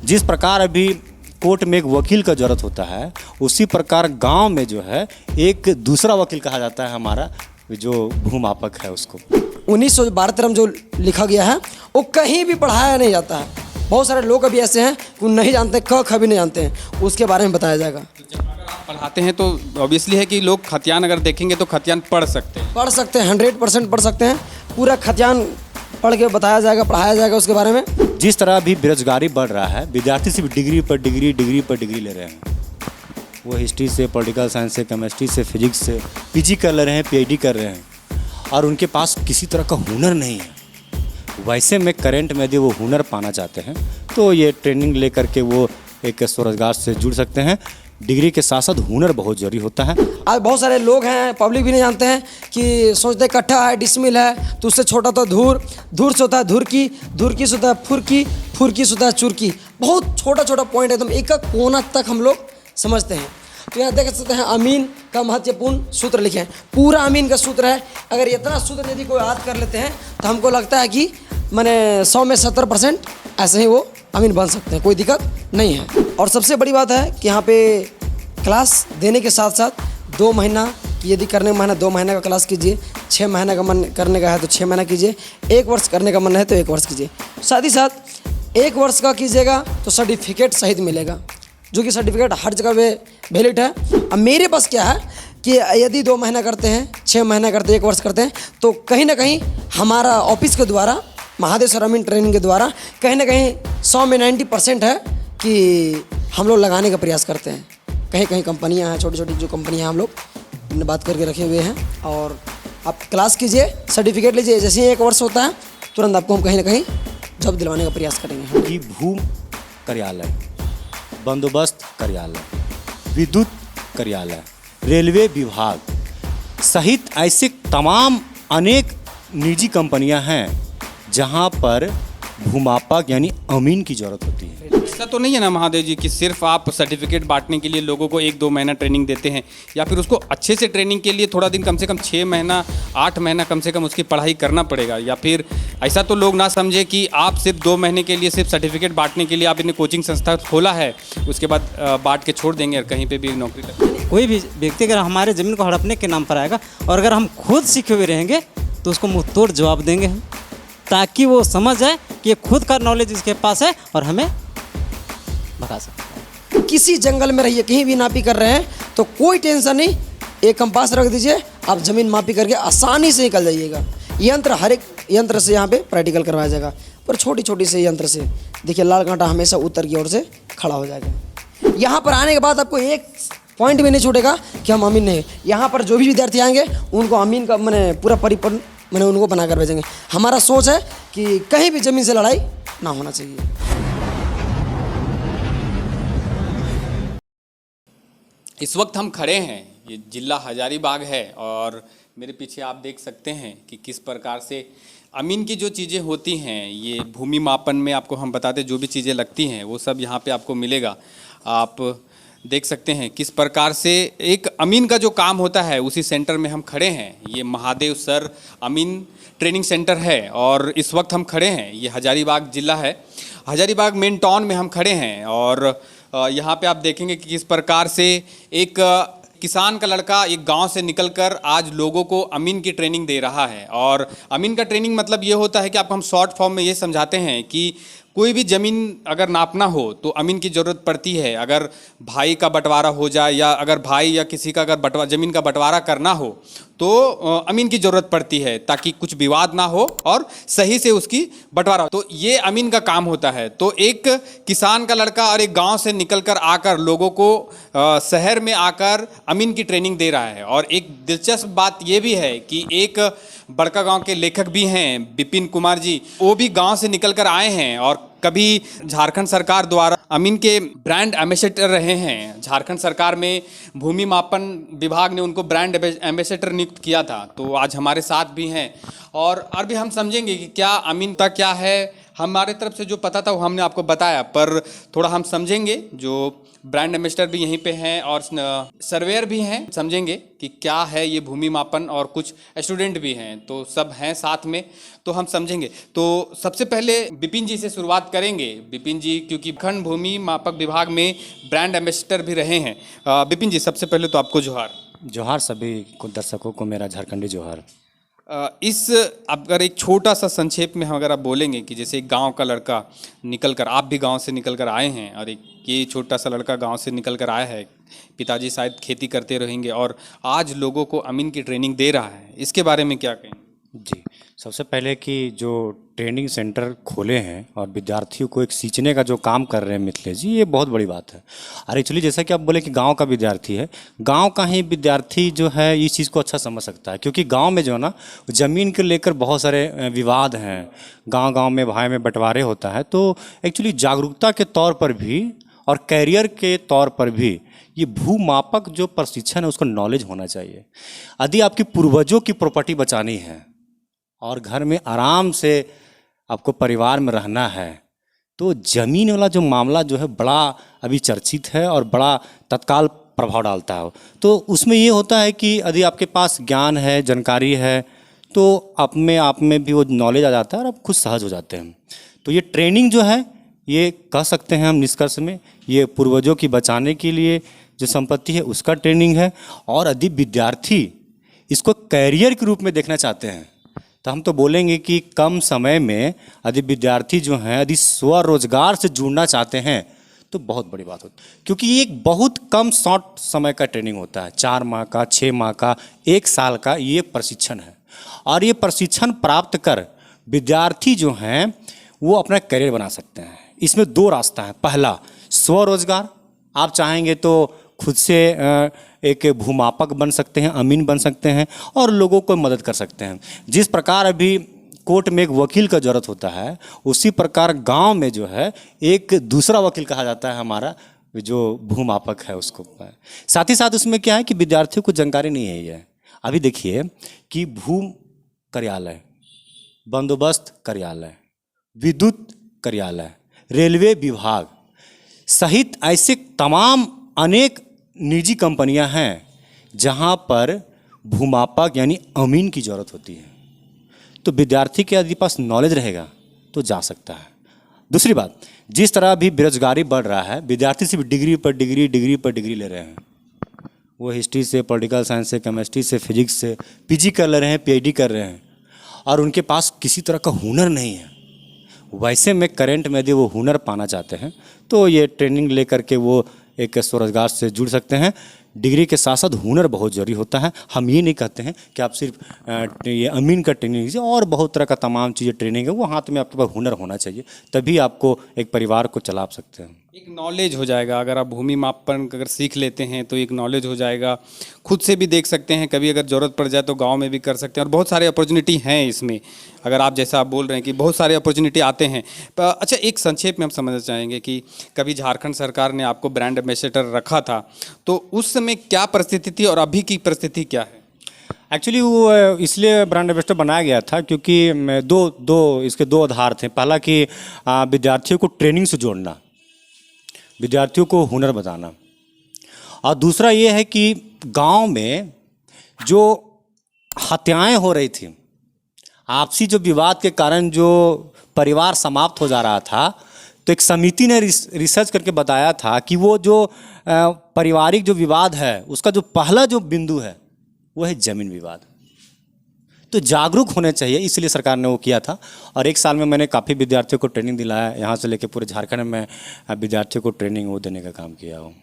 जिस प्रकार अभी कोर्ट में एक वकील का ज़रूरत होता है, उसी प्रकार गांव में जो है एक दूसरा वकील कहा जाता है हमारा जो भूमापक है उसको। 1912 में जो लिखा गया है वो कहीं भी पढ़ाया नहीं जाता है। बहुत सारे लोग अभी ऐसे हैं कि नहीं जानते, क ख भी नहीं जानते हैं, उसके बारे में बताया जाएगा। पढ़ाते हैं तो ऑब्वियसली है कि लोग खतियान अगर देखेंगे तो खतियान पढ़ सकते हैं। 100% पढ़ सकते हैं। पूरा खतियान पढ़ के बताया जाएगा, पढ़ाया जाएगा उसके बारे में। जिस तरह अभी बेरोजगारी बढ़ रहा है, विद्यार्थी सिर्फ डिग्री पर डिग्री ले रहे हैं। वो हिस्ट्री से, पॉलिटिकल साइंस से, केमिस्ट्री से, फिजिक्स से पीजी कर ले रहे हैं, पीएचडी कर रहे हैं, और उनके पास किसी तरह का हुनर नहीं है। वैसे में करंट में यदि वो हुनर पाना चाहते हैं तो ये ट्रेनिंग लेकर के वो एक स्वरोजगार से जुड़ सकते हैं। डिग्री के साथ साथ हुनर बहुत ज़रूरी होता है। आज बहुत सारे लोग हैं, पब्लिक भी नहीं जानते हैं कि सोचते कट्ठा है, डिसमिल है, तो उससे छोटा तो धूर, धूर से होता है धुरकी, धुरकी से होता है फुरकी, फुरकी से होता है चुरकी। बहुत छोटा छोटा पॉइंट है, एकदम एक एक कोना तक हम लोग समझते हैं। तो यहाँ देख सकते हैं अमीन का महत्वपूर्ण सूत्र लिखे हैं। पूरा अमीन का सूत्र है। अगर इतना सूत्र यदि कोई याद कर लेते हैं तो हमको लगता है कि मैंने 100 में 70% ऐसे ही वो अमीन बन सकते हैं, कोई दिक्कत नहीं है। और सबसे बड़ी बात है कि यहाँ पे क्लास देने के साथ साथ 2 महीना की यदि करने का मन है 2 महीने का क्लास कीजिए, 6 महीने का मन करने का है तो 6 महीना कीजिए, 1 वर्ष करने का मन है तो 1 वर्ष कीजिए। साथ ही साथ 1 वर्ष का कीजिएगा तो सर्टिफिकेट सहित मिलेगा, जो कि सर्टिफिकेट हर जगह वैलिड है। अब मेरे पास क्या है कि यदि 2 महीना करते हैं, 6 महीना करते हैं, 1 वर्ष करते हैं, तो कहीं ना कहीं हमारा ऑफिस के द्वारा, महादेव सर अमीन ट्रेनिंग के द्वारा कहीं ना कहीं 100 में 90% है कि हम लोग लगाने का प्रयास करते हैं। कहीं कहीं कंपनियां हैं, छोटी छोटी जो कंपनियां हम लोग बात करके रखे हुए हैं। और आप क्लास कीजिए, सर्टिफिकेट लीजिए, जैसे ही 1 वर्ष होता है तुरंत आपको हम कहीं ना कहीं जॉब दिलवाने का प्रयास करेंगे। कि भू कार्यालय, बंदोबस्त कार्यालय, विद्युत कार्यालय, रेलवे विभाग सहित ऐसे तमाम अनेक निजी कंपनियां हैं जहां पर भूमापक यानी अमीन की ज़रूरत होती है। ऐसा तो नहीं है ना महादेव जी कि सिर्फ आप सर्टिफिकेट बांटने के लिए लोगों को 1-2 महीना ट्रेनिंग देते हैं, या फिर उसको अच्छे से ट्रेनिंग के लिए थोड़ा दिन कम से कम 6 महीना 8 महीना कम से कम उसकी पढ़ाई करना पड़ेगा? या फिर ऐसा तो लोग ना समझे कि आप सिर्फ 2 महीने के लिए सिर्फ सर्टिफिकेट बांटने के लिए आपने कोचिंग संस्था खोला है, उसके बाद बांट के छोड़ देंगे और कहीं पर भी नौकरी कर। कोई भी व्यक्ति अगर हमारे ज़मीन को हड़पने के नाम पर आएगा और अगर हम खुद सीखे हुए रहेंगे तो उसको मुँह तोड़ जवाब देंगे हम, ताकि वो समझ जाए कि ये खुद का नॉलेज इसके पास है और हमें भगा सकता है। किसी जंगल में रहिए, कहीं भी नापी कर रहे हैं तो कोई टेंशन नहीं, एक कंपास रख दीजिए, आप ज़मीन मापी करके आसानी से निकल जाइएगा। यंत्र, हर एक यंत्र से यहाँ पे प्रैक्टिकल करवाया जाएगा, पर छोटी छोटी से यंत्र से। देखिए लाल कांटा हमेशा उत्तर की ओर से खड़ा हो जाएगा। यहाँ पर आने के बाद आपको एक पॉइंट भी नहीं छूटेगा कि हम अमीन नहीं। यहाँ पर जो भी विद्यार्थी आएंगे उनको अमीन का मैंने पूरा परिपूर्ण मैंने उनको बना कर भेजेंगे। हमारा सोच है कि कहीं भी ज़मीन से लड़ाई ना होना चाहिए। इस वक्त हम खड़े हैं, ये जिला हजारीबाग है, और मेरे पीछे आप देख सकते हैं कि किस प्रकार से अमीन की जो चीज़ें होती हैं, ये भूमि मापन में आपको हम बताते जो भी चीज़ें लगती हैं वो सब यहाँ पे आपको मिलेगा। आप देख सकते हैं किस प्रकार से एक अमीन का जो काम होता है, उसी सेंटर में हम खड़े हैं। ये Mahadev sir Amin training centre है और इस वक्त हम खड़े हैं, ये हजारीबाग जिला है, हजारीबाग मेन टाउन में हम खड़े हैं। और यहाँ पे आप देखेंगे कि किस प्रकार से एक किसान का लड़का एक गांव से निकलकर आज लोगों को अमीन की ट्रेनिंग दे रहा है। और अमीन का ट्रेनिंग मतलब ये होता है कि आपको हम शॉर्ट फॉर्म में ये समझाते हैं कि कोई भी ज़मीन अगर नापना हो तो अमीन की ज़रूरत पड़ती है। अगर भाई का बंटवारा हो जाए या अगर भाई या किसी का अगर ज़मीन का बंटवारा करना हो तो अमीन की ज़रूरत पड़ती है, ताकि कुछ विवाद ना हो और सही से उसकी बंटवारा हो। तो ये अमीन का काम होता है। तो एक किसान का लड़का और एक गांव से निकलकर आकर लोगों को शहर में आकर अमीन की ट्रेनिंग दे रहा है। और एक दिलचस्प बात ये भी है कि एक बड़का गांव के लेखक भी हैं विपिन कुमार जी, वो भी गांव से निकलकर आए हैं और कभी झारखंड सरकार द्वारा अमीन के ब्रांड एम्बेसडर रहे हैं। झारखंड सरकार में भूमि मापन विभाग ने उनको ब्रांड एम्बेसडर नियुक्त किया था। तो आज हमारे साथ भी हैं और भी हम समझेंगे कि क्या अमीन का क्या है हमारे तरफ से जो पता था वो हमने आपको बताया, पर थोड़ा हम समझेंगे, जो ब्रांड एम्बेसडर भी यहीं पे हैं और सर्वेयर भी हैं, समझेंगे कि क्या है ये भूमि मापन, और कुछ स्टूडेंट भी हैं, तो सब हैं साथ में, तो हम समझेंगे। तो सबसे पहले विपिन जी से शुरुआत करेंगे। विपिन जी, क्योंकि खंड भूमि मापक विभाग में ब्रांड एम्बेसडर भी रहे हैं। विपिन जी, सबसे पहले तो आपको जोहार। जोहार सभी को दर्शकों को मेरा झारखंडी जोहार। इस अगर एक छोटा सा संक्षेप में हम अगर आप बोलेंगे कि जैसे एक गांव का लड़का निकल कर, आप भी गांव से निकल कर आए हैं, और एक ये छोटा सा लड़का गांव से निकल कर आया है, पिताजी शायद खेती करते रहेंगे और आज लोगों को अमीन की ट्रेनिंग दे रहा है, इसके बारे में क्या कहें? जी, सबसे पहले कि जो ट्रेनिंग सेंटर खोले हैं और विद्यार्थियों को एक सींचने का जो काम कर रहे हैं मिथिलेश जी, ये बहुत बड़ी बात है। और एक्चुअली जैसा कि आप बोले कि गांव का विद्यार्थी है, गांव का ही विद्यार्थी जो है इस चीज़ को अच्छा समझ सकता है, क्योंकि गांव में जो है ना, ज़मीन को लेकर बहुत सारे विवाद हैं, गांव-गांव में भाई में बंटवारे होता है। तो एक्चुअली जागरूकता के तौर पर भी और कैरियर के तौर पर भी ये भूमापक जो प्रशिक्षण है उसको नॉलेज होना चाहिए। यदि आपकी पूर्वजों की प्रॉपर्टी बचानी है और घर में आराम से आपको परिवार में रहना है, तो ज़मीन वाला जो मामला जो है बड़ा अभी चर्चित है और बड़ा तत्काल प्रभाव डालता है। तो उसमें ये होता है कि यदि आपके पास ज्ञान है, जानकारी है, तो अपने आप में भी वो नॉलेज आ जाता है और आप खुद सहज हो जाते हैं। तो ये ट्रेनिंग जो है, ये कह सकते हैं हम निष्कर्ष में, ये पूर्वजों की बचाने के लिए जो संपत्ति है उसका ट्रेनिंग है। और यदि विद्यार्थी इसको कैरियर के रूप में देखना चाहते हैं, तो हम तो बोलेंगे कि कम समय में यदि विद्यार्थी जो हैं यदि स्वरोजगार से जुड़ना चाहते हैं तो बहुत बड़ी बात होती है, क्योंकि ये एक बहुत कम शॉर्ट समय का ट्रेनिंग होता है। 4 माह का, 6 माह का, 1 साल का ये प्रशिक्षण है। और ये प्रशिक्षण प्राप्त कर विद्यार्थी जो हैं वो अपना करियर बना सकते हैं। इसमें 2 रास्ता है। पहला, स्वरोजगार, आप चाहेंगे तो खुद से एक भूमापक बन सकते हैं, अमीन बन सकते हैं और लोगों को मदद कर सकते हैं। जिस प्रकार अभी कोर्ट में एक वकील का ज़रूरत होता है, उसी प्रकार गांव में जो है एक दूसरा वकील कहा जाता है हमारा जो भूमापक है उसको। साथ ही साथ उसमें क्या है कि विद्यार्थियों को जानकारी नहीं है। ये अभी देखिए कि भू कार्यालय, बंदोबस्त कार्यालय, विद्युत कार्यालय, रेलवे विभाग सहित ऐसे तमाम अनेक निजी कंपनियां हैं जहां पर भूमापक यानी अमीन की ज़रूरत होती है। तो विद्यार्थी के यदि पास नॉलेज रहेगा तो जा सकता है। दूसरी बात, जिस तरह अभी बेरोजगारी बढ़ रहा है, विद्यार्थी सिर्फ डिग्री पर डिग्री ले रहे हैं। वो हिस्ट्री से, पॉलिटिकल साइंस से, केमिस्ट्री से, फिजिक्स से पीजी कर ले रहे हैं, पीएचडी कर रहे हैं, और उनके पास किसी तरह का हुनर नहीं है। वैसे में करंट में यदि वो हुनर पाना चाहते हैं तो ये ट्रेनिंग लेकर के वो एक स्वरोजगार से जुड़ सकते हैं। डिग्री के साथ साथ हुनर बहुत ज़रूरी होता है। हम ये नहीं कहते हैं कि आप सिर्फ ये अमीन का ट्रेनिंग लीजिए, और बहुत तरह का तमाम चीज़ें ट्रेनिंग है, वो हाथ में आपके पास हुनर होना चाहिए, तभी आपको एक परिवार को चला सकते हैं। एक नॉलेज हो जाएगा, अगर आप भूमि मापन अगर सीख लेते हैं तो एक नॉलेज हो जाएगा। खुद से भी देख सकते हैं, कभी अगर ज़रूरत पड़ जाए तो गांव में भी कर सकते हैं, और बहुत सारे अपॉर्चुनिटी हैं इसमें। अगर आप जैसा आप बोल रहे हैं कि बहुत सारे अपॉर्चुनिटी आते हैं। अच्छा, एक संक्षेप में हम समझना चाहेंगे कि कभी झारखंड सरकार ने आपको ब्रांड एम्बेसडर रखा था, तो उस समय क्या परिस्थिति थी और अभी की परिस्थिति क्या है? एक्चुअली वो इसलिए ब्रांड एम्बेसडर बनाया गया था क्योंकि इसके दो आधार थे। पहला कि विद्यार्थियों को ट्रेनिंग से जोड़ना, विद्यार्थियों को हुनर बताना, और दूसरा ये है कि गांव में जो हत्याएं हो रही थी, आपसी जो विवाद के कारण जो परिवार समाप्त हो जा रहा था, तो एक समिति ने रिसर्च करके बताया था कि वो जो पारिवारिक जो विवाद है उसका जो पहला जो बिंदु है वो है ज़मीन विवाद। तो जागरूक होने चाहिए, इसलिए सरकार ने वो किया था। और 1 साल में मैंने काफ़ी विद्यार्थियों को ट्रेनिंग दिलाया, यहाँ से लेकर पूरे झारखंड में विद्यार्थियों को ट्रेनिंग वो देने का काम किया हूँ।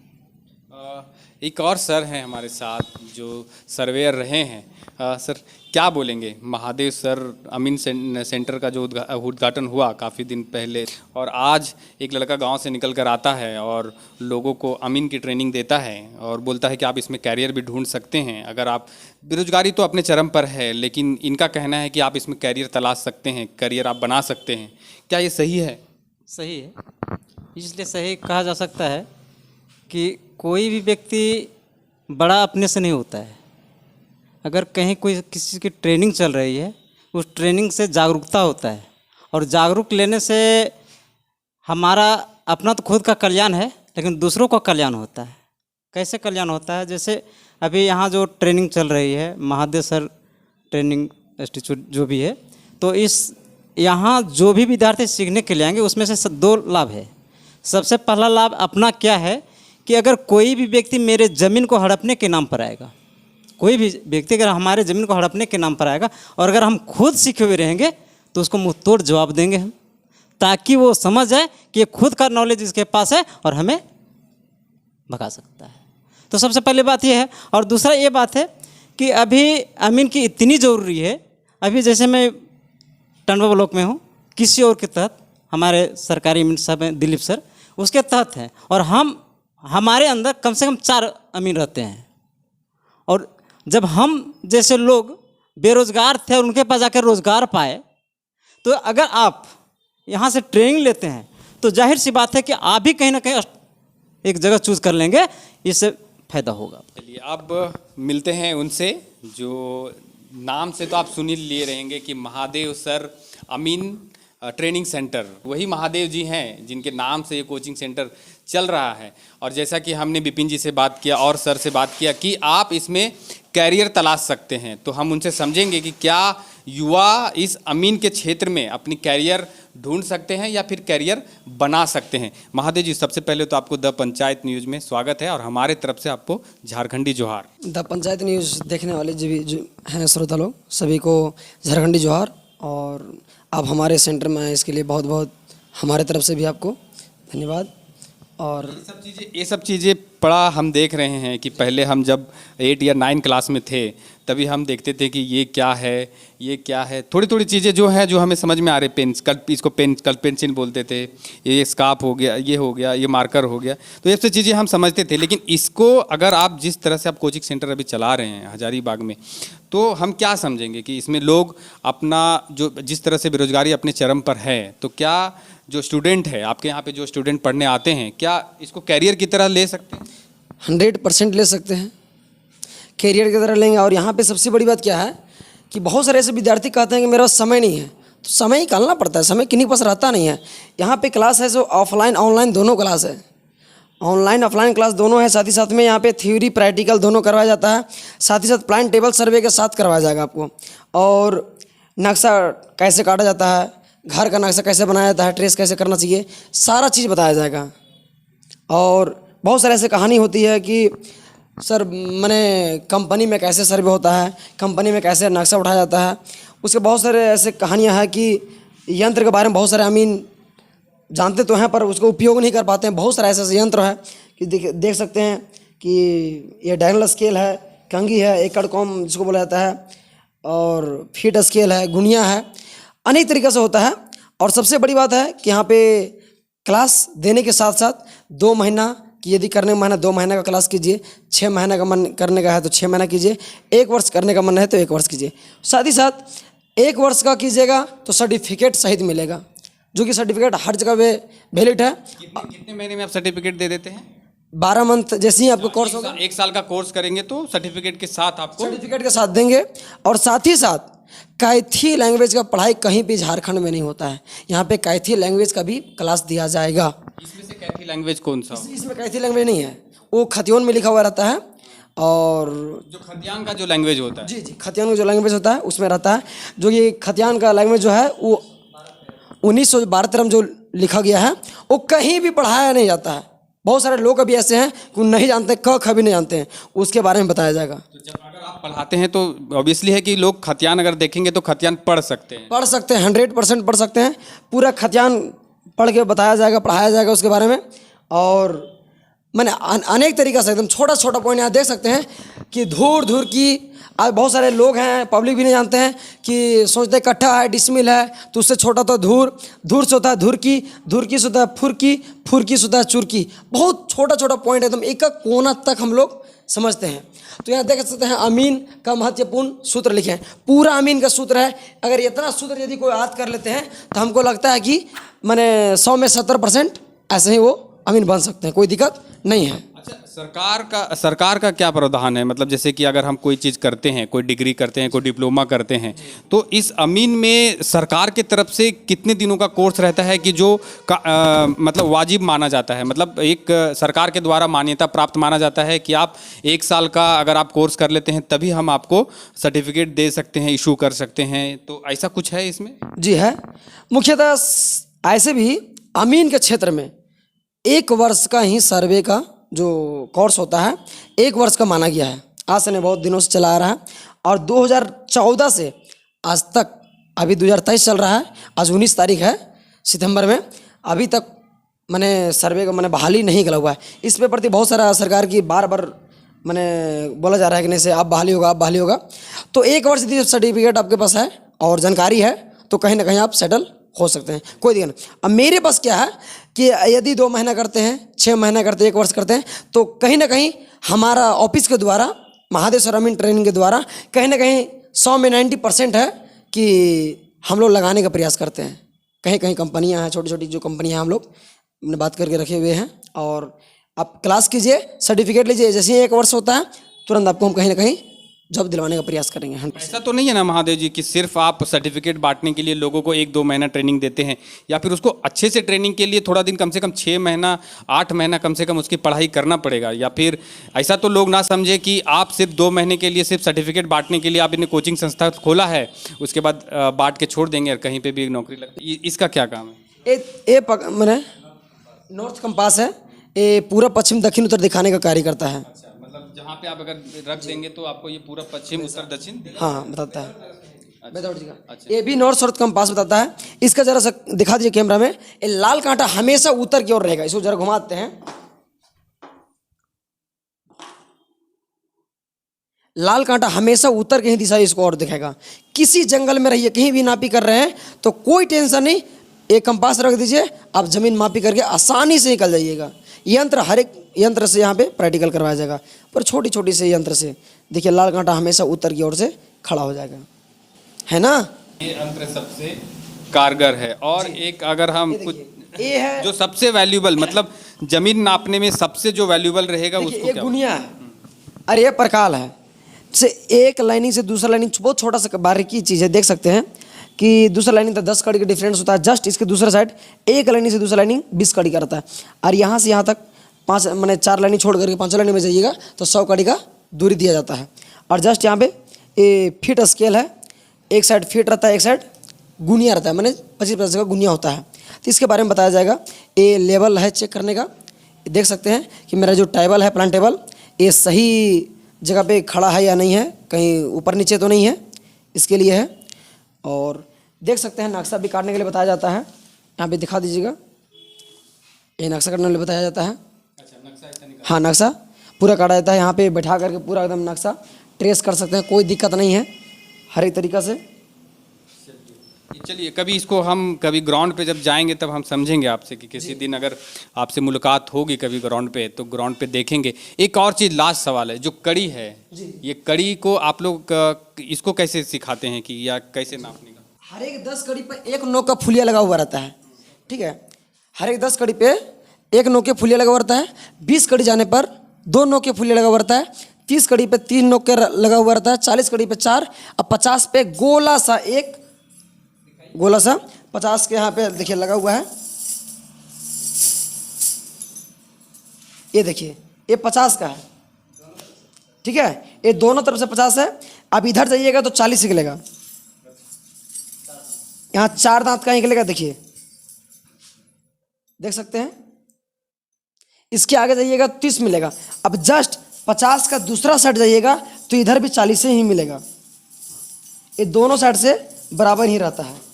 एक और सर हैं हमारे साथ जो सर्वेयर रहे हैं। सर, क्या बोलेंगे? महादेव सर, अमीन सेंटर का जो उद्घाटन हुआ काफ़ी दिन पहले, और आज एक लड़का गांव से निकल कर आता है और लोगों को अमीन की ट्रेनिंग देता है और बोलता है कि आप इसमें कैरियर भी ढूंढ सकते हैं। अगर आप, बेरोजगारी तो अपने चरम पर है, लेकिन इनका कहना है कि आप इसमें कैरियर तलाश सकते हैं, कैरियर आप बना सकते हैं। क्या ये सही है? सही है, इसलिए सही कहा जा सकता है कि कोई भी व्यक्ति बड़ा अपने से नहीं होता है। अगर कहीं कोई किसी की ट्रेनिंग चल रही है, उस ट्रेनिंग से जागरूकता होता है और जागरूक लेने से हमारा अपना तो खुद का कल्याण है, लेकिन दूसरों का कल्याण होता है। कैसे कल्याण होता है? जैसे अभी यहाँ जो ट्रेनिंग चल रही है, महादेव सर ट्रेनिंग इंस्टीट्यूट जो भी है, तो इस यहाँ जो भी विद्यार्थी सीखने के लिए आएंगे उसमें से 2 लाभ है। सबसे पहला लाभ अपना क्या है कि अगर कोई भी व्यक्ति मेरे ज़मीन को हड़पने के नाम पर आएगा, कोई भी व्यक्ति अगर हमारे ज़मीन को हड़पने के नाम पर आएगा और अगर हम खुद सीखे हुए रहेंगे तो उसको मुँह तोड़ जवाब देंगे हम, ताकि वो समझ जाए कि खुद का नॉलेज इसके पास है और हमें भगा सकता है। तो सबसे पहले बात ये है। और दूसरा ये बात है कि अभी अमीन की इतनी ज़रूरी है। अभी जैसे मैं टंडवा ब्लॉक में हूँ, किसी और के तहत हमारे सरकारी अमीन साहब हैं दिलीप सर, उसके तहत हैं, और हमारे अंदर कम से कम 4 अमीन रहते हैं। और जब हम जैसे लोग बेरोज़गार थे और उनके पास जाकर रोज़गार पाए, तो अगर आप यहाँ से ट्रेनिंग लेते हैं तो जाहिर सी बात है कि आप भी कहीं ना कहीं एक जगह चूज़ कर लेंगे, इससे फ़ायदा होगा। चलिए अब मिलते हैं उनसे, जो नाम से तो आप सुन ही लिए रहेंगे कि Mahadev sir Amin training centre, वही महादेव जी हैं जिनके नाम से ये कोचिंग सेंटर चल रहा है। और जैसा कि हमने विपिन जी से बात किया और सर से बात किया कि आप इसमें कैरियर तलाश सकते हैं, तो हम उनसे समझेंगे कि क्या युवा इस अमीन के क्षेत्र में अपनी कैरियर ढूंढ सकते हैं या फिर कैरियर बना सकते हैं। महादेव जी, सबसे पहले तो आपको द पंचायत न्यूज़ में स्वागत है और हमारे तरफ से आपको झारखंडी जोहार। द पंचायत न्यूज़ देखने वाले जो हैं श्रोता लोग, सभी को झारखंडी जोहार। और आप हमारे सेंटर में आए इसके लिए बहुत बहुत हमारे तरफ से भी आपको धन्यवाद। और ये सब चीज़ें पढ़ा हम देख रहे हैं कि पहले हम जब 8 या 9 क्लास में थे तभी हम देखते थे कि ये क्या है, ये क्या है। थोड़ी थोड़ी चीज़ें जो हैं जो हमें समझ में आ रहे, पेन, कल इसको पेन, कल पेंसिल बोलते थे, ये स्कार्फ हो गया, ये हो गया, ये मार्कर हो गया, तो ये सब चीज़ें हम समझते थे। लेकिन इसको अगर आप जिस तरह से आप कोचिंग सेंटर अभी चला रहे हैं हजारीबाग में, तो हम क्या समझेंगे कि इसमें लोग अपना जो जिस तरह से बेरोजगारी अपने चरम पर है, तो क्या जो स्टूडेंट है आपके यहाँ पे जो स्टूडेंट पढ़ने आते हैं, क्या इसको कैरियर की तरह ले सकते हैं? 100% ले सकते हैं, कैरियर की तरह लेंगे। और यहाँ पे सबसे बड़ी बात क्या है कि बहुत सारे ऐसे विद्यार्थी कहते हैं कि मेरे पास समय नहीं है, तो समय निकालना पड़ता है, समय किन्हीं के पास रहता नहीं है। यहाँ पे क्लास है जो ऑफलाइन ऑनलाइन दोनों क्लास है, ऑनलाइन ऑफलाइन क्लास दोनों है। साथ ही साथ में यहाँ पे थ्योरी प्रैक्टिकल दोनों करवाया जाता है। साथ ही साथ प्लान टेबल सर्वे के साथ करवाया जाएगा आपको। और नक्शा कैसे काटा जाता है, घर का नक्शा कैसे बनाया जाता है, ट्रेस कैसे करना चाहिए, सारा चीज़ बताया जाएगा। और बहुत सारे ऐसे कहानी होती है कि सर मैंने कंपनी में कैसे सर्वे होता है, कंपनी में कैसे नक्शा उठाया जाता है, उसके बहुत सारे ऐसे कहानियाँ हैं कि यंत्र के बारे में बहुत सारे अमीन जानते तो हैं पर उसको उपयोग नहीं कर पाते हैं। बहुत सारे ऐसे यंत्र है कि देख सकते हैं कि ये डायगोनल स्केल है, कंघी है, एकड़ कॉम जिसको बोला जाता है, और फीट स्केल है, गुनिया है, अनेक तरीक़े से होता है। और सबसे बड़ी बात है कि यहाँ पे क्लास देने के साथ साथ 2 महीना कि यदि करने का मन है 2 महीने का क्लास कीजिए, 6 महीने का मन करने का है तो 6 महीना कीजिए, 1 वर्ष करने का मन है तो 1 वर्ष कीजिए। साथ ही साथ 1 वर्ष का कीजिएगा तो सर्टिफिकेट सहित मिलेगा, जो कि सर्टिफिकेट हर जगह वैलिड है। कितने महीने में आप सर्टिफिकेट दे देते हैं? 12 मंथ जैसे ही आपको कोर्स होगा, 1 साल का कोर्स करेंगे तो सर्टिफिकेट के साथ आपको सर्टिफिकेट के साथ देंगे। और साथ ही साथ कैथी लैंग्वेज का पढ़ाई कहीं भी झारखंड में नहीं होता है, यहाँ पे कैथी लैंग्वेज का भी क्लास दिया जाएगा। इसमें से कैथी लैंग्वेज कौन सा? इसमें कैथी लैंग्वेज नहीं है, वो खतियोन में लिखा हुआ रहता है। और जो खतियान का जो लैंग्वेज होता है, जी खतियान का जो लैंग्वेज होता है उसमें रहता है। जो ये खतियान का लैंग्वेज जो है वो 1912 में जो लिखा गया है वो कहीं भी पढ़ाया नहीं जाता है। बहुत सारे लोग अभी ऐसे हैं कि नहीं जानते, क ख भी नहीं जानते हैं, उसके बारे में बताया जाएगा। तो जब अगर आप पढ़ाते हैं तो ऑब्वियसली है कि लोग खतियान अगर देखेंगे तो खतियान पढ़ सकते हैं, 100% पढ़ सकते हैं। पूरा खतियान पढ़ के बताया जाएगा, पढ़ाया जाएगा उसके बारे में। और मैंने अनेक तरीक़े से एकदम छोटा छोटा पॉइंट यहाँ देख सकते हैं कि धूर की, आज बहुत सारे लोग हैं, पब्लिक भी नहीं जानते हैं कि सोचते हैं कट्ठा है, डिसमिल है, तो उससे छोटा तो धूर से होता है धुरकी से होता है फुरकी से होता है चुरकी। बहुत छोटा छोटा पॉइंट एकदम एक कोना तक हम लोग समझते हैं। तो यहाँ देख सकते हैं अमीन का महत्वपूर्ण सूत्र लिखे हैं, पूरा अमीन का सूत्र है। अगर इतना सूत्र यदि कोई याद कर लेते हैं तो हमको लगता है कि मैंने 100 में 70% ऐसे ही वो अमीन बन सकते हैं, कोई दिक्कत नहीं है। अच्छा सरकार का क्या प्रावधान है, मतलब जैसे कि अगर हम कोई चीज़ करते हैं, कोई डिग्री करते हैं, कोई डिप्लोमा करते हैं, तो इस अमीन में सरकार की तरफ से कितने दिनों का कोर्स रहता है कि जो मतलब वाजिब माना जाता है, मतलब एक सरकार के द्वारा मान्यता प्राप्त माना जाता है कि आप 1 साल का अगर आप कोर्स कर लेते हैं तभी हम आपको सर्टिफिकेट दे सकते हैं, इशू कर सकते हैं, तो ऐसा कुछ है इसमें? जी है। मुख्यतः ऐसे भी अमीन के क्षेत्र में 1 वर्ष का ही सर्वे का जो कोर्स होता है 1 वर्ष का माना गया है। आज से नहीं, बहुत दिनों से चला आ रहा है और 2014 से आज तक, अभी 2023 चल रहा है, आज 19 तारीख है सितंबर में, अभी तक मैंने सर्वे का मैंने बहाली नहीं करा हुआ है। इस पे प्रति बहुत सारा सरकार की बार बार मैंने बोला जा रहा है कि नहीं से आप बहाली होगा, आप बहाली होगा। तो 1 वर्ष की सर्टिफिकेट आपके पास है और जानकारी है तो कहीं ना कहीं आप सेटल हो सकते हैं, कोई दिक्कत नहीं। अब मेरे पास क्या है कि यदि 2 महीना करते हैं, 6 महीना करते हैं, 1 वर्ष करते हैं, तो कहीं ना कहीं हमारा ऑफिस के द्वारा, महादेश्वर अमीन ट्रेनिंग के द्वारा कहीं ना कहीं 100 में 90% है कि हम लोग लगाने का प्रयास करते हैं। कहीं कहीं कंपनियां हैं, छोटी छोटी जो कंपनियां हम लोग ने बात करके रखे हुए हैं, और आप क्लास कीजिए, सर्टिफिकेट लीजिए, जैसे ही 1 वर्ष होता है तुरंत आपको हम कहीं ना कहीं जॉब दिलवाने का प्रयास करेंगे। ऐसा तो नहीं है ना महादेव जी कि सिर्फ आप सर्टिफिकेट बांटने के लिए लोगों को 1-2 महीना ट्रेनिंग देते हैं, या फिर उसको अच्छे से ट्रेनिंग के लिए थोड़ा दिन, कम से कम 6 महीना 8 महीना कम से कम उसकी पढ़ाई करना पड़ेगा, या फिर ऐसा तो लोग ना समझे कि आप सिर्फ 2 महीने के लिए सिर्फ सर्टिफिकेट बांटने के लिए आपने कोचिंग संस्था खोला है, उसके बाद बांट के छोड़ देंगे और कहीं पर भी नौकरी लगती, इसका क्या काम है? ये मैंने नॉर्थ कंपास है, ये पूरा पश्चिम दक्षिण उत्तर दिखाने का कार्य करता है। मतलब जहाँ पे आप अगर रख देंगे तो आपको ये पूरा पश्चिम उत्तर दक्षिण, हाँ बताता है। अच्छा। ये भी नॉर्थ साउथ कंपास बताता है। इसका जरा सा दिखा दीजिए कैमरा में, ये लाल कांटा हमेशा उत्तर की ओर रहेगा, इसको जरा घुमाते हैं। लाल कांटा हमेशा उत्तर की ही दिशा इसको और दिखेगा। किसी जंगल में रहिए, कहीं भी नापी कर रहे हैं तो कोई टेंशन नहीं, एक कंपास रख दीजिए, आप जमीन मापी करके आसानी से निकल जाइएगा। यंत्र, हर एक यंत्र से यहाँ पे प्रैक्टिकल करवाया जाएगा, पर छोटी छोटी से यंत्र से देखिए लाल कांटा हमेशा उत्तर की ओर से खड़ा हो जाएगा, है ना। ये यंत्र सबसे कारगर है। और एक अगर हम कुछ ये है जो सबसे वैल्यूबल, मतलब जमीन नापने में सबसे जो वैल्यूबल रहेगा उसको एक क्या? गुनिया है, अरे ये प्रकाल है, से एक लाइनिंग से दूसरा लाइनिंग बहुत छोटा सा बारीकी चीज़ है, देख सकते हैं कि दूसरा लाइनिंग तो 10 कड़ी का डिफरेंस होता है, जस्ट इसके दूसरा साइड एक लाइनिंग से दूसरा लाइनिंग 20 कड़ी का रहता है, और यहाँ से यहाँ तक 5 मैंने 4 लाइनिंग छोड़ करके 5 लाइनिंग में जाइएगा तो 100 कड़ी का दूरी दिया जाता है। और जस्ट यहाँ पे ये फीट स्केल है, एक साइड फीट रहता है, एक साइड गुनिया रहता है, मैंने 25% का गुनिया होता है। तो इसके बारे में बताया जाएगा। ये लेवल है चेक करने का, देख सकते हैं कि मेरा जो टेबल है, प्लान टेबल, ये सही जगह पे खड़ा है या नहीं है, कहीं ऊपर नीचे तो नहीं है, इसके लिए है। और देख सकते हैं नक्शा भी काटने के लिए बताया जाता है, यहाँ पे दिखा दीजिएगा, ये नक्शा काटने के लिए बताया जाता है। हाँ, नक्शा पूरा काटा जाता है, यहाँ पे बैठा करके पूरा एकदम नक्शा ट्रेस कर सकते हैं, कोई दिक्कत नहीं है, हर एक तरीक़ा से। चलिए कभी इसको हम कभी ग्राउंड पे जब जाएंगे तब हम समझेंगे आपसे कि किसी दिन अगर आपसे मुलाकात होगी कभी ग्राउंड पे तो ग्राउंड पे देखेंगे। एक और चीज़, लास्ट सवाल है, जो कड़ी है ये कड़ी को आप लोग इसको कैसे सिखाते हैं कि या कैसे नापने का? हर एक 10 कड़ी पे एक नोक का फुलिया लगा हुआ रहता है, ठीक है। हर एक 10 कड़ी पे एक नोक के फुलिया लगा हुआ रहता है। 20 कड़ी जाने पर 2 नोक के फुलिया लगा हुआ रहता है। 30 कड़ी पे 3 नोक के लगा हुआ रहता है। 40 कड़ी पे 4 और 50 पे गोला सा, एक गोला सा 50 के यहाँ पे देखिए लगा हुआ है। ये देखिए ये 50 का है, ठीक है, ये दोनों तरफ से 50 है। अब इधर जाइएगा तो 40 निकलेगा, यहाँ 4 दांत का निकलेगा, देखिए देख सकते हैं। इसके आगे जाइएगा 30 मिलेगा। अब जस्ट 50 का दूसरा साइड जाइएगा तो इधर भी 40 से ही मिलेगा, ये दोनों साइड से बराबर ही रहता है,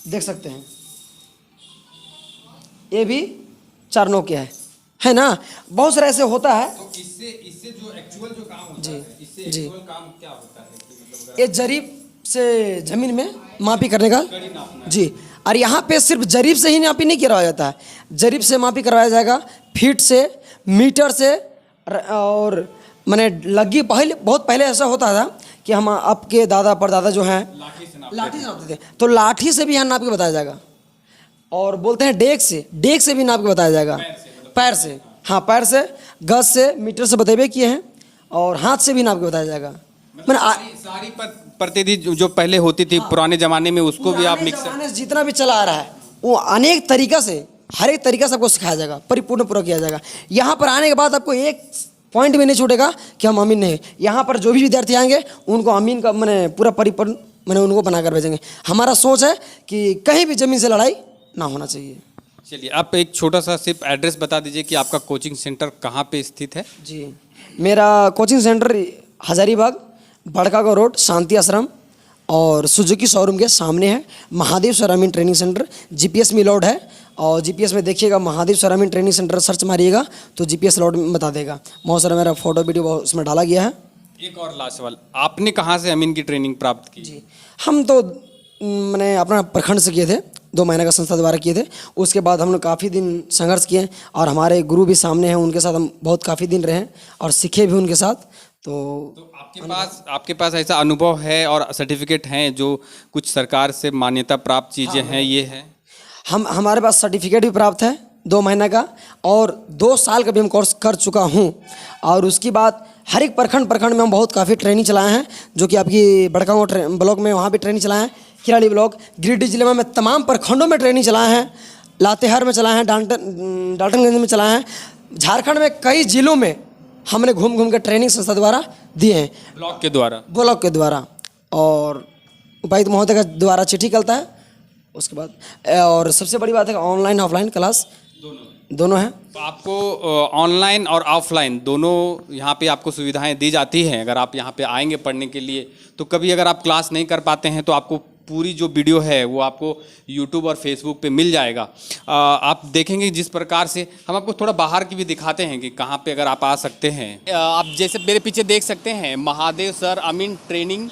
देख सकते हैं। ये भी 4 नोक के है ना। बहुत सारा ऐसे होता है। तो इससे जो एक्चुअल जो काम होता है, इससे जी एक्चुअल काम क्या होता है कि मतलब ये जरीब से जमीन में मापी करने का जी। और यहाँ पे सिर्फ जरीब से ही मापी नहीं करवाया जाता है, जरीब से मापी करवाया जाएगा, फीट से, मीटर से, और मैंने लगी बहुत पहले ऐसा होता था कि हम आपके दादा परदादा जो हैं लाठी से नापते थे, तो लाठी से भी यहाँ नाप के बताया जाएगा। और बोलते हैं डेक से भी नाप के बताया जाएगा, पैर से, हाँ पैर से, गज से, मीटर से बतेबे किए हैं और हाथ से भी नाप के बताया जाएगा। मैंने सारी प्रतिनिधि जो पहले होती थी पुराने जमाने में उसको भी आप मिक्स पुराने जितना भी चला आ रहा है वो अनेक तरीका से, हर एक तरीका से आपको सिखाया जाएगा, परिपूर्ण पूरा किया जाएगा। यहाँ पर आने के बाद आपको एक पॉइंट भी नहीं छूटेगा कि हम अमीन नहीं। यहाँ पर जो भी विद्यार्थी आएंगे उनको अमीन का मैंने पूरा परिपूर्ण मैंने उनको बनाकर भेजेंगे। हमारा सोच है कि कहीं भी ज़मीन से लड़ाई ना होना चाहिए। चलिए आप एक छोटा सा सिर्फ एड्रेस बता दीजिए कि आपका कोचिंग सेंटर कहाँ पे स्थित है। जी, मेरा coaching centre Hazaribagh Barkagaon road Shanti Ashram और सुजुकी शोरूम के सामने है। Mahadev sir Amin training centre, GPS में लोड है और जीपीएस में देखिएगा Mahadev sir Amin training centre search मारिएगा तो जीपीएस लोड में बता देगा। बहुत सारा मेरा फोटो वीडियो उसमें डाला गया है। एक और लास्ट सवाल, आपने कहाँ से अमीन की ट्रेनिंग प्राप्त की? जी, हम तो मैंने अपना प्रखंड से किए थे, 2 महीने का संस्था द्वारा किए थे। उसके बाद हम लोग काफ़ी दिन संघर्ष किए और हमारे गुरु भी सामने हैं, उनके साथ हम बहुत काफ़ी दिन रहे और सीखे भी उनके साथ। तो आपके पास ऐसा अनुभव है और सर्टिफिकेट हैं जो कुछ सरकार से मान्यता प्राप्त चीज़ें हैं, ये है? हमारे पास सर्टिफिकेट भी प्राप्त है 2 महीने का और 2 साल का भी हम कोर्स कर चुका हूँ। और उसके बाद हर एक प्रखंड में हम बहुत काफ़ी ट्रेनिंग चलाए हैं, जो कि आपकी बड़कागांव ब्लॉक में वहाँ भी ट्रेनिंग चलाए हैं, किराड़ी ब्लॉक, गिरिडीह जिले में तमाम प्रखंडों में ट्रेनिंग चलाए हैं, लातेहार में चलाए हैं, डाल्टनगंज में चलाए हैं, झारखंड में कई जिलों में हमने घूम के ट्रेनिंग संस्था द्वारा दिए हैं, ब्लॉक के द्वारा। और उपायुक्त महोदय का द्वारा चिट्ठी निकलता है उसके बाद। और सबसे बड़ी बात है ऑनलाइन ऑफलाइन क्लास दोनों है। तो आपको ऑनलाइन और ऑफलाइन दोनों यहाँ पे आपको सुविधाएं दी जाती हैं। अगर आप यहाँ पे आएंगे पढ़ने के लिए तो कभी अगर आप क्लास नहीं कर पाते हैं तो आपको पूरी जो वीडियो है वो आपको YouTube और Facebook पे मिल जाएगा। आप देखेंगे जिस प्रकार से हम आपको थोड़ा बाहर की भी दिखाते हैं कि कहाँ पे अगर आप आ सकते हैं। आप जैसे मेरे पीछे देख सकते हैं Mahadev sir Amin training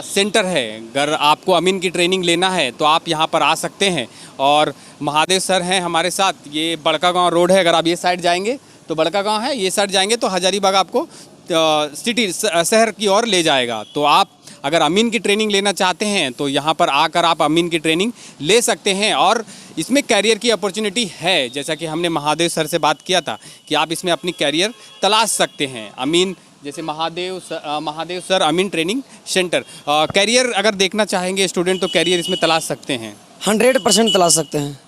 centre है। अगर आपको अमीन की ट्रेनिंग लेना है तो आप यहाँ पर आ सकते हैं। और महादेव सर हैं हमारे साथ। ये बड़कागांव रोड है, अगर आप ये साइड जाएंगे तो बड़कागांव है, ये साइड जाएंगे तो हजारीबाग आपको सिटी शहर की ओर ले जाएगा। तो आप अगर अमीन की ट्रेनिंग लेना चाहते हैं तो यहाँ पर आकर आप अमीन की ट्रेनिंग ले सकते हैं। और इसमें कैरियर की अपॉर्चुनिटी है, जैसा कि हमने महादेव सर से बात किया था कि आप इसमें अपनी कैरियर तलाश सकते हैं। अमीन जैसे Mahadev sir Amin training centre, career अगर देखना चाहेंगे स्टूडेंट तो कैरियर इसमें तलाश सकते हैं, 100% तलाश सकते हैं।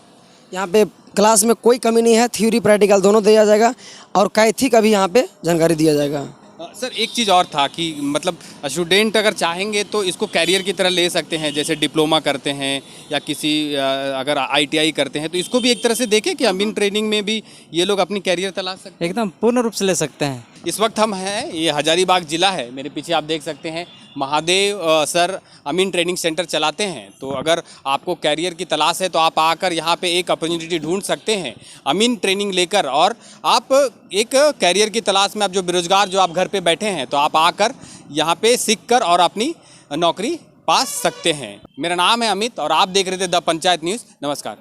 यहाँ पे क्लास में कोई कमी नहीं है, थ्योरी प्रैक्टिकल दोनों दिया जाएगा और कैथी का भी यहाँ पे जानकारी दिया जाएगा। सर एक चीज़ और था कि मतलब स्टूडेंट अगर चाहेंगे तो इसको कैरियर की तरह ले सकते हैं, जैसे डिप्लोमा करते हैं या किसी अगर ITI करते हैं तो इसको भी एक तरह से देखें कि अमीन ट्रेनिंग में भी ये लोग अपनी कैरियर तलाश सकते हैं। एकदम पूर्ण रूप से ले सकते हैं। इस वक्त हम हैं, ये हजारीबाग जिला है, मेरे पीछे आप देख सकते हैं Mahadev sir Amin training centre चलाते हैं। तो अगर आपको कैरियर की तलाश है तो आप आकर यहाँ पे एक अपॉर्चुनिटी ढूंढ सकते हैं अमीन ट्रेनिंग लेकर। और आप एक कैरियर की तलाश में आप जो बेरोजगार जो आप घर पे बैठे हैं तो आप आकर यहाँ पे सीख कर और अपनी नौकरी पा सकते हैं। मेरा नाम है अमित और आप देख रहे थे द पंचायत न्यूज़। नमस्कार।